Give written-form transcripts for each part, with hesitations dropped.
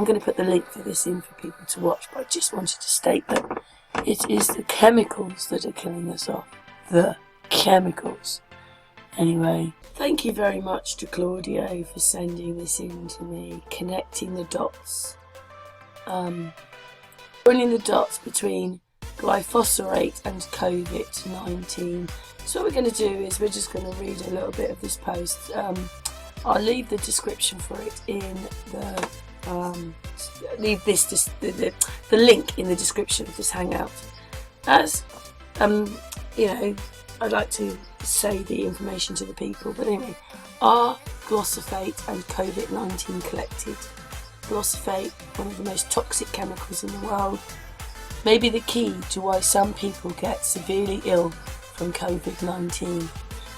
going to put the link for this in for people to watch, but I just wanted to state that it is the chemicals that are killing us off. The chemicals. Anyway, thank you very much to Claudio for sending this in to me, connecting the dots. Joining the dots between glyphosate and COVID-19. So what we're going to do is we're just going to read a little bit of this post. I'll leave the description for it in the the link in the description of this hangout. As you know, I'd like to say the information to the people, but anyway, are glyphosate and COVID-19 collected? Glyphosate, one of the most toxic chemicals in the world, may be the key to why some people get severely ill from COVID-19.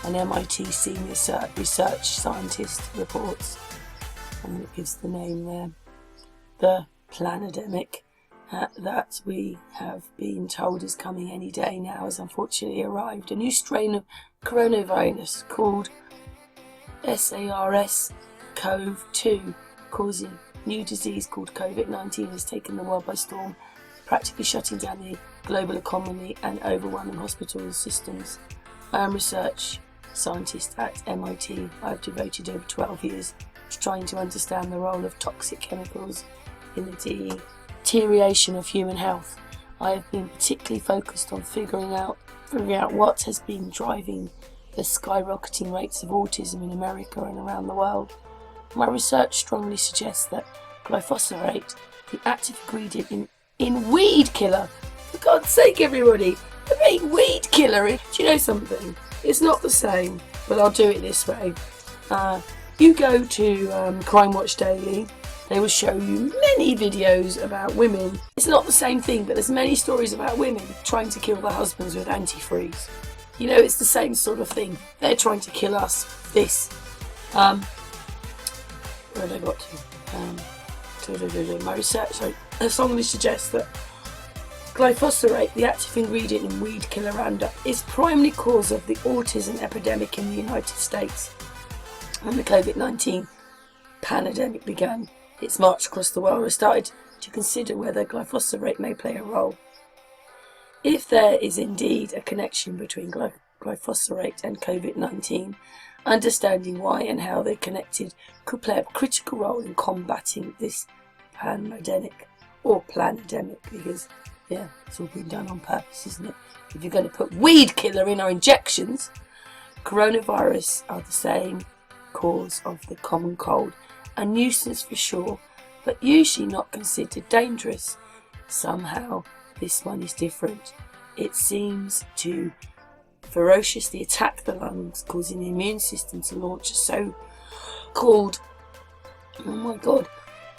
An MIT senior research scientist reports, and it gives the name there, the pandemic that we have been told is coming any day now has unfortunately arrived. A new strain coronavirus called SARS-CoV-2, causing new disease called COVID-19, has taken the world by storm, practically shutting down the global economy and overwhelming hospital systems. I am research scientist at MIT. I've devoted over 12 years to trying to understand the role of toxic chemicals in the deterioration of human health. I have been particularly focused on figuring out what has been driving the skyrocketing rates of autism in America and around the world. My research strongly suggests that glyphosate, the active ingredient in weed killer, for God's sake everybody, the big weed killer, do you know something? It's not the same, but I'll do it this way. You go to Crime Watch Daily, they will show you many videos about women. It's not the same thing, but there's many stories about women trying to kill their husbands with antifreeze. You know, it's the same sort of thing. They're trying to kill us. This. Where have I got to? My research strongly suggests that glyphosate, the active ingredient in weed killer Roundup, is primary cause of the autism epidemic in the United States. When the COVID-19 pandemic began its march across the world, we started to consider whether glyphosate may play a role. If there is indeed a connection between glyphosate and COVID-19, understanding why and how they're connected could play a critical role in combating this pandemic, or plandemic, because yeah, it's all been done on purpose, isn't it? If you're going to put weed killer in our injections, coronavirus are the same cause of the common cold, a nuisance for sure, but usually not considered dangerous. Somehow this one is different. It seems to ferociously attack the lungs, causing the immune system to launch a so-called, oh my god,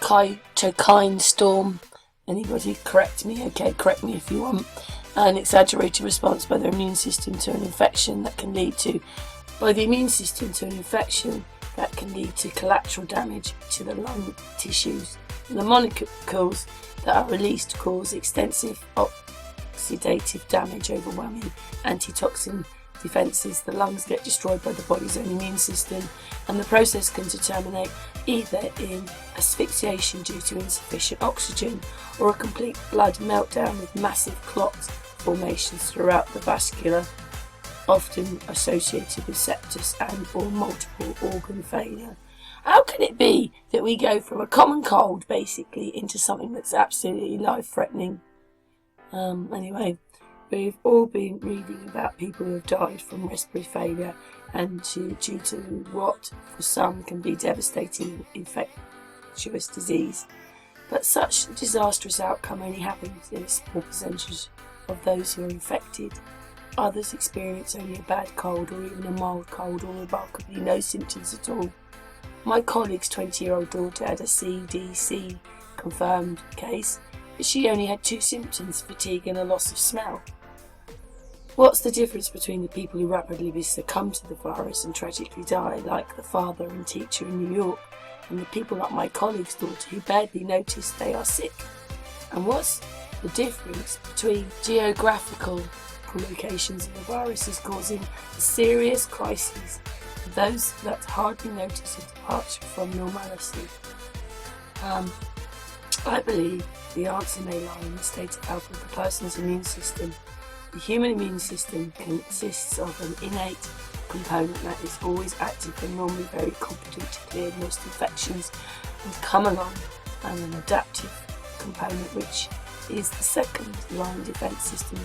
cytokine storm. Anybody correct me? Okay, correct me if you want. An exaggerated response by the immune system to an infection that can lead to collateral damage to the lung tissues. The molecules that are released cause extensive oxidative damage, overwhelming antitoxin defences. The lungs get destroyed by the body's own immune system, and the process can terminate either in asphyxiation due to insufficient oxygen or a complete blood meltdown with massive clot formations throughout the vascular, often associated with sepsis and or multiple organ failure. How can it be that we go from a common cold basically into something that's absolutely life-threatening? Anyway, we've all been reading about people who have died from respiratory failure and due to what for some can be devastating infectious disease. But such disastrous outcome only happens in a small percentage of those who are infected. Others experience only a bad cold or even a mild cold or remarkably no symptoms at all. My colleague's 20-year-old daughter had a CDC confirmed case, but she only had 2 symptoms, fatigue and a loss of smell. What's the difference between the people who rapidly succumb to the virus and tragically die, like the father and teacher in New York, and the people like my colleague's daughter who barely notice they are sick? And what's the difference between geographical locations of the virus is causing a serious crises for those that hardly notice a departure from normality? I believe the answer may lie in the state of health of the person's immune system. The human immune system consists of an innate component that is always active and normally very competent to clear most infections and come along, and an adaptive component which is the second line defence system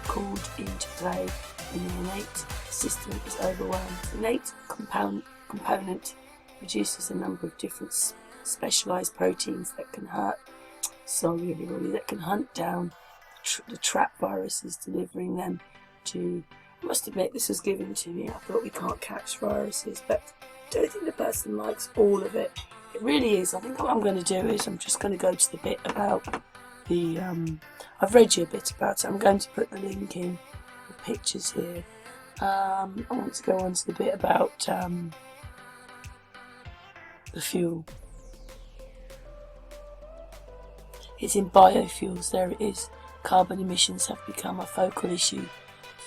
called into play when the innate system is overwhelmed. The innate component produces a number of different specialised proteins that can hunt down the trap viruses, delivering them to... I must admit, this was given to me. I thought we can't catch viruses, but I don't think the person likes all of it. It really is. I think what I'm going to do is I'm just going to go to the bit about the... I've read you a bit about it. I'm going to put the link in the pictures here. I want to go on to the bit about the fuel. It's in biofuels. There it is. Carbon emissions have become a focal issue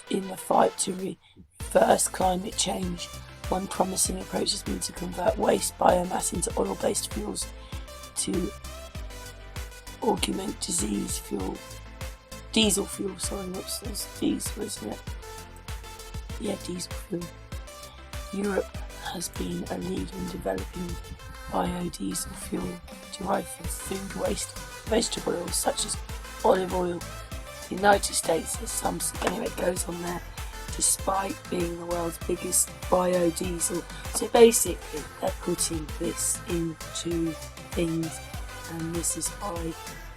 in the fight to reverse climate change. One promising approach has been to convert waste biomass into oil-based fuels to augment diesel fuel. Diesel isn't it? Yeah, diesel fuel. Europe has been a leader in developing biodiesel fuel derived from food waste, vegetable oils such as olive oil. The United States has some, anyway it goes on there, despite being the world's biggest biodiesel. So basically they're putting this into things, and this is why,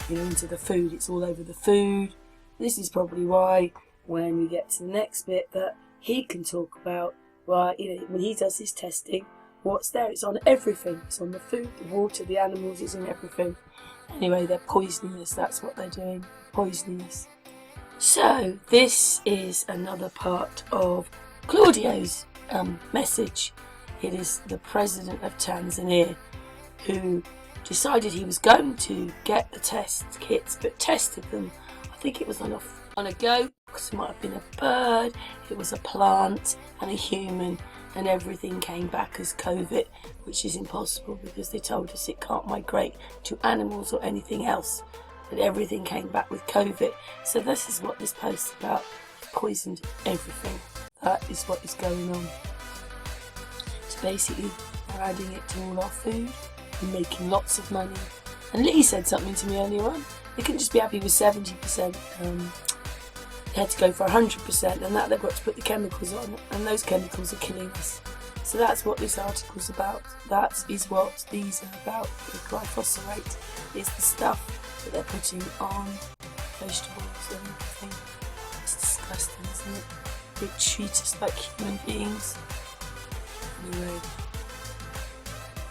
into the food, it's all over the food. This is probably why when we get to the next bit that he can talk about, when he does his testing, what's there? It's on everything. It's on the food, the water, the animals, it's in everything. Anyway, they're poisoning us, that's what they're doing, poisoning us. So, this is another part of Claudio's message. It is the president of Tanzania who decided he was going to get the test kits, but tested them. I think it was on a goat, it might have been a bird, it was a plant and a human, and everything came back as COVID, which is impossible because they told us it can't migrate to animals or anything else, but everything came back with COVID. So this is what this post is about. Poisoned everything. That is what is going on. So basically we're adding it to all our food and making lots of money. And Lee said something to me earlier on. They couldn't just be happy with 70%. They had to go for 100%, and that they've got to put the chemicals on, and those chemicals are killing us. So that's what this article's about. That is what these are about. The glyphosate is the stuff that they're putting on vegetables and everything. It's disgusting, isn't it? They treat us like human beings. Anyway,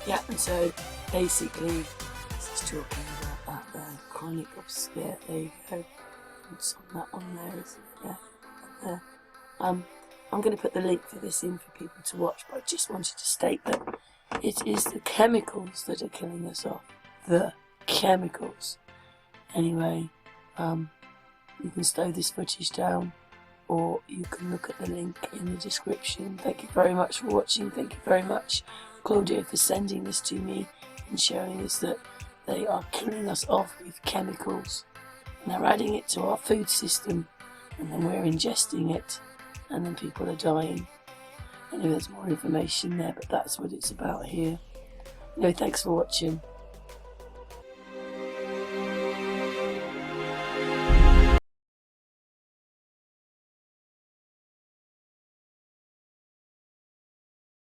yeah, and so basically, this is talking about that there, chronic obscure. There you go. It's on that on there, isn't it? Yeah, there. I'm going to put the link for this in for people to watch, but I just wanted to state that it is the chemicals that are killing us off. The chemicals. Anyway, you can stow this footage down, or you can look at the link in the description. Thank you very much for watching. Thank you very much, Claudio, for sending this to me and showing us that they are killing us off with chemicals. And they're adding it to our food system, and then we're ingesting it, and then people are dying. Anyway, there's more information there, but that's what it's about here. Anyway, thanks for watching.